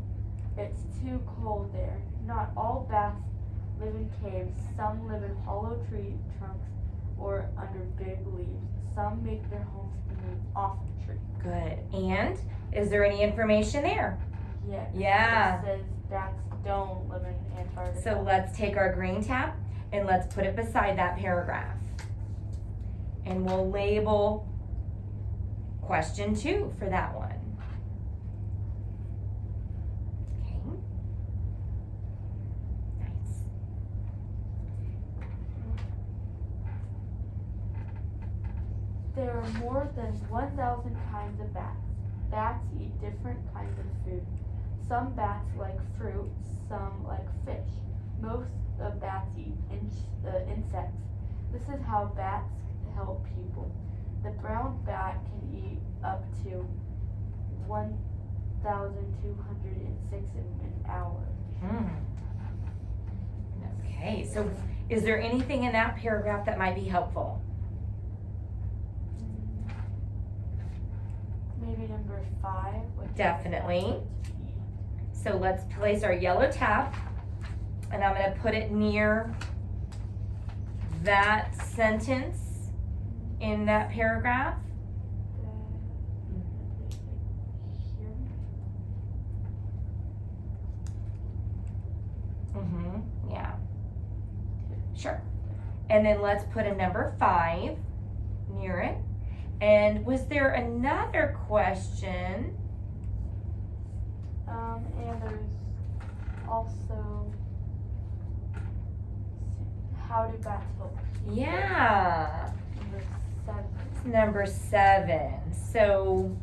It's too cold there. Not all bats live in caves. Some live in hollow tree trunks or under big leaves. Some make their homes move off the tree. Good. And is there any information there? Yes. Yeah. It says bats don't live in Antarctica. So let's take our green tab and let's put it beside that paragraph. And we'll label question 2 for that one. Okay. Nice. There are more than 1,000 kinds of bats. Bats eat different kinds of food. Some bats like fruit, some like fish. Most of bats eat insects. This is how bats help people. The brown bat can eat up to 1,206 in an hour. Okay, so is there anything in that paragraph that might be helpful? Maybe number 5. Which Definitely. So let's place our yellow tab, and I'm going to put it near that sentence in that paragraph. Yeah. Sure. And then let's put a number 5 near it. And was there another question? And there's also, how do bats help people? Yeah. Number 7. Number 7. So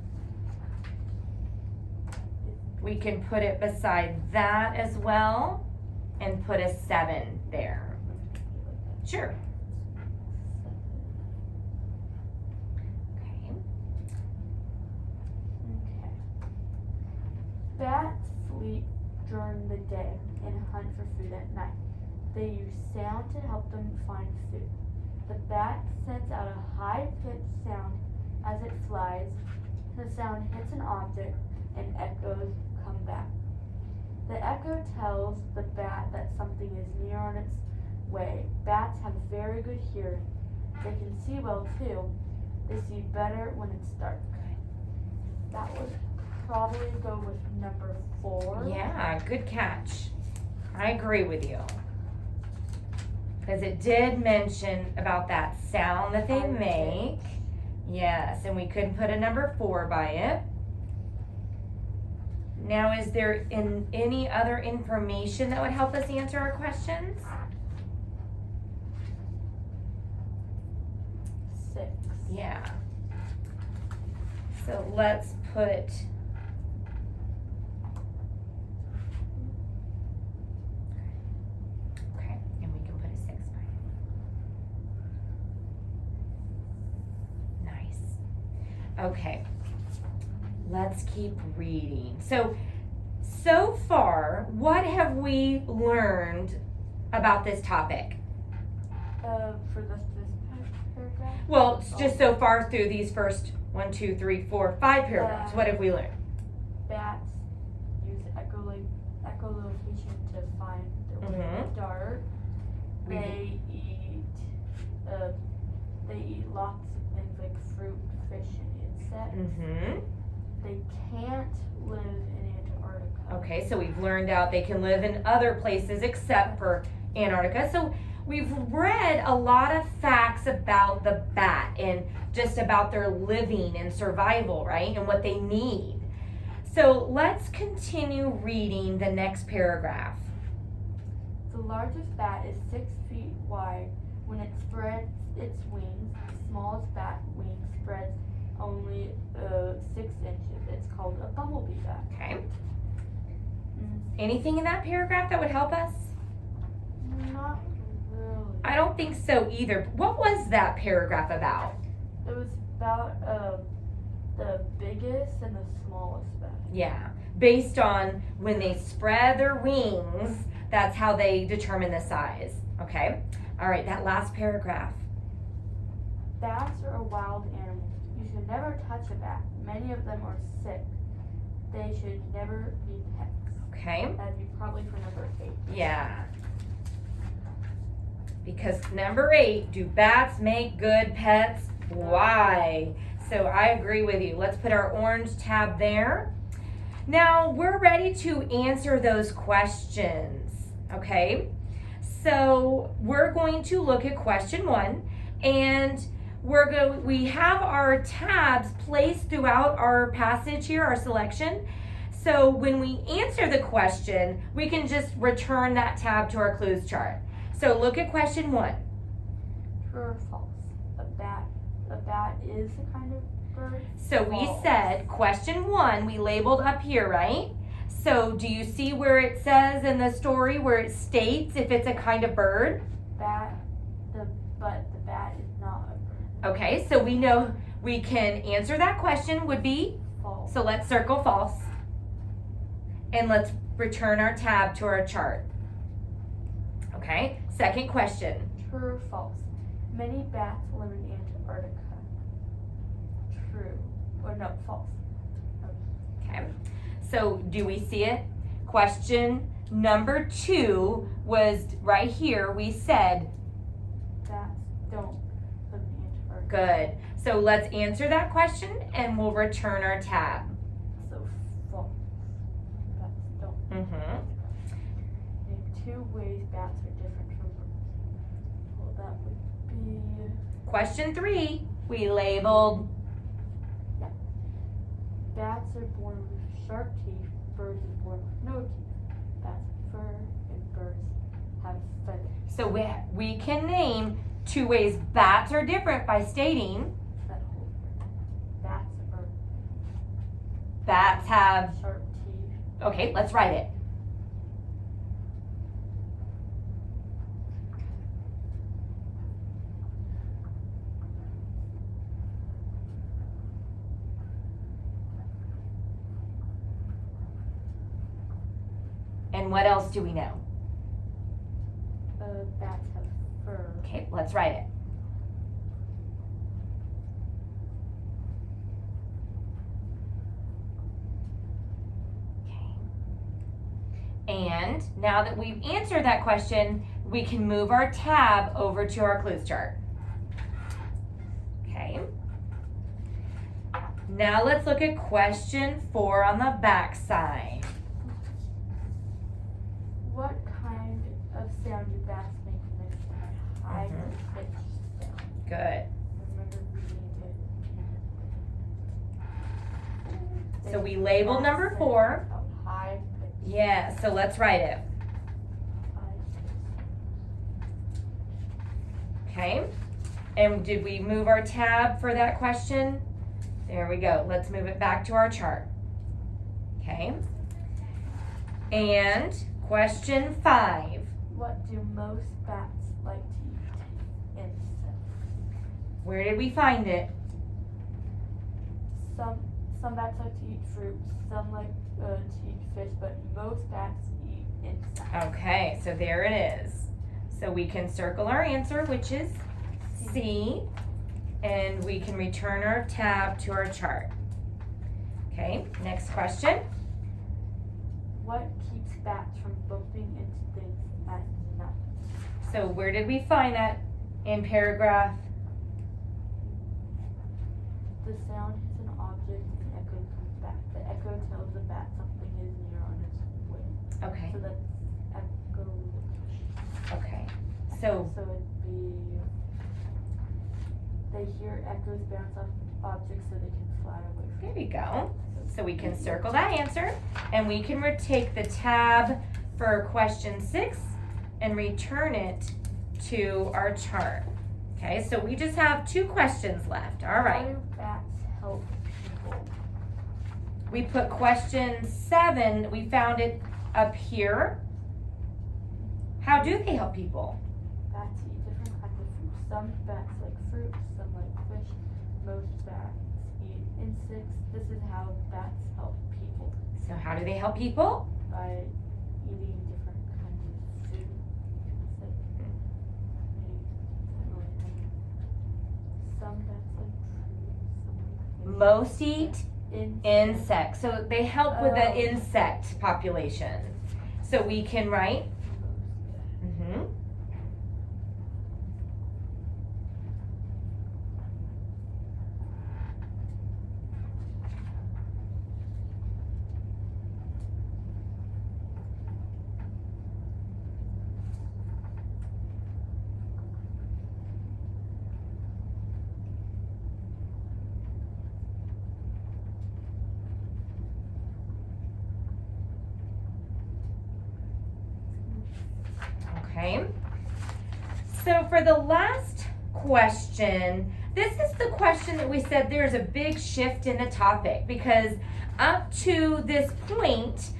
we can put it beside that as well and put a 7 there. Sure. Okay. Bats sleep during the day and hunt for food at night. They use sound to help them find food. The bat sends out a high-pitched sound as it flies. The sound hits an object and echoes come back. The echo tells the bat that something is near on its way. Bats have very good hearing. They can see well too. They see better when it's dark. That would probably go with number 4. Yeah, good catch. I agree with you. Because it did mention about that sound that they make. Yes, and we could put a number 4 by it. Now, is there any other information that would help us answer our questions? 6. Yeah. So let's put okay, and we can put a 6 by it. Nice. Okay. Let's keep reading. So far, what have we learned about this topic? For this paragraph? Well, it's just so far through these first 1, 2, 3, 4, 5 paragraphs. What have we learned? Bats use echolocation to find their way in the dark. They eat lots of things like fruit, fish, and insects. They can't live in Antarctica. Okay, so we've learned out they can live in other places except for Antarctica. So we've read a lot of facts about the bat and just about their living and survival, right? And what they need. So let's continue reading the next paragraph. The largest bat is 6 feet wide. When it spreads its wings, the smallest bat wing spreads only 6 inches. It's called a bumblebee bat. Okay. Anything in that paragraph that would help us? Not really. I don't think so either. What was that paragraph about? It was about the biggest and the smallest bat. Yeah, based on when they spread their wings, that's how they determine the size. Okay. All right, that last paragraph. Bats are a wild animal. You should never touch a bat. Many of them are sick. They should never be pets. Okay. That'd be probably for number 8. Yeah. Because number 8, do bats make good pets? Why? So I agree with you. Let's put our orange tab there. Now we're ready to answer those questions. Okay. So we're going to look at question 1, and we have our tabs placed throughout our passage here, our selection. So when we answer the question, we can just return that tab to our clues chart. So look at question 1. True or false? A bat is a kind of bird. So we False. said question 1, we labeled up here, right? So do you see where it says in the story where it states if it's a kind of bird? But the bat is not a bird. Okay, so we know we can answer that question would be, False. so let's circle false. And let's return our tab to our chart. Okay, second question. True or false? Many bats live in Antarctica. True. Or no, false. Okay, so do we see it? Question number 2 was right here. We said, Bats don't live in Antarctica. good. So let's answer that question and we'll return our tab. So false. Bats don't. Mm-hmm. In 2 ways bats are different from birds. Well, that would be Question 3, we labeled, bats are born with sharp teeth, birds are born with no teeth. Bats have fur and birds have feathers. so we can name 2 ways bats are different by stating That whole word. bats have, Sharp teeth. okay, let's write it. And what else do we know? Bats have fur. Okay, let's write it. Okay. And now that we've answered that question, we can move our tab over to our clues chart. Okay. Now let's look at question 4 on the back side. What kind of sound do bats make when they fly? High pitched sound. Good. Remember reading it. So we labeled number 4. High pitched. Yeah, so let's write it. Okay. And did we move our tab for that question? There we go. Let's move it back to our chart. Okay. And question 5. What do most bats like to eat? Insects. Where did we find it? Some bats like to eat fruit. Some like to eat fish, but most bats eat insects. Okay, so there it is. So we can circle our answer, which is C, and we can return our tab to our chart. Okay, next question. What keeps bats from bumping into things at night? So where did we find that in paragraph? The sound hits an object and the echo comes back. The echo tells the bat something is near on its way. Okay, So that's echolocation. okay. So So it'd be, they hear echoes bounce off objects so they can fly away from there you go. So we can circle that answer, and we can take the tab for question 6 and return it to our chart. Okay, so we just have 2 questions left. All How right. do bats help people? We put question 7, we found it up here. How do they help people? Bats eat different kinds of fruit. Some bats like fruit, some like fish. Most bats eat insects. This is how bats help people, So how do they help people? by eating different kinds of food. So, some bats like fruit, some like fish. Most eat Insects. insects. So they help with the Oh. insect population. So we can write. Mhm. Okay. So for the last question, this is the question that we said there's a big shift in the topic, because up to this point,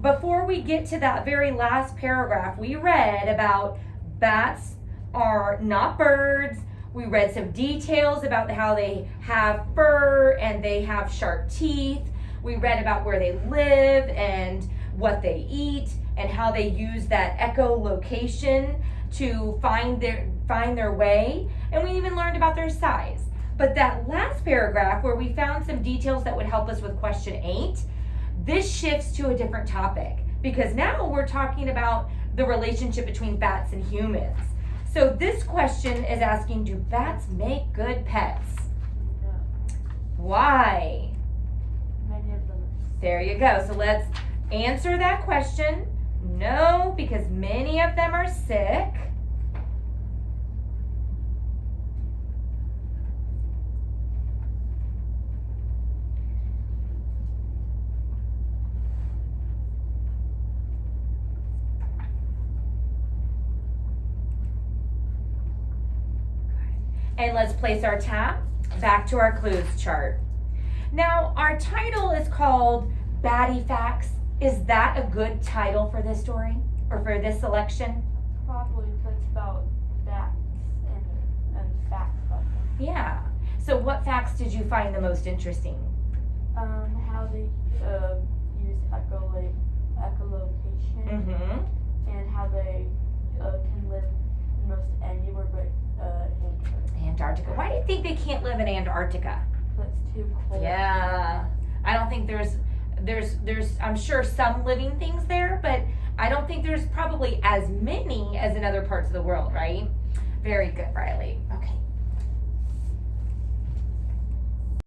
before we get to that very last paragraph, we read about bats are not birds. We read some details about how they have fur and they have sharp teeth. We read about where they live and what they eat and how they use that echolocation to find their way, and we even learned about their size. But that last paragraph where we found some details that would help us with question 8, this shifts to a different topic, because now we're talking about the relationship between bats and humans. So this question is asking, do bats make good pets? No. Why? Many of them are There you go. So let's answer that question. No, because many of them are sick. And let's place our tab back to our clues chart. Now, our title is called Batty Facts. Is that a good title for this story or for this selection? probably that's about bats and facts about them. Yeah. So what facts did you find the most interesting? How they use echolocation Mm-hmm. and how they can live in most anywhere but Antarctica. Antarctica. Why do you think they can't live in Antarctica? It's too cold. Yeah. I don't think there's I'm sure some living things there, but I don't think there's probably as many as in other parts of the world, right? Very good, Riley.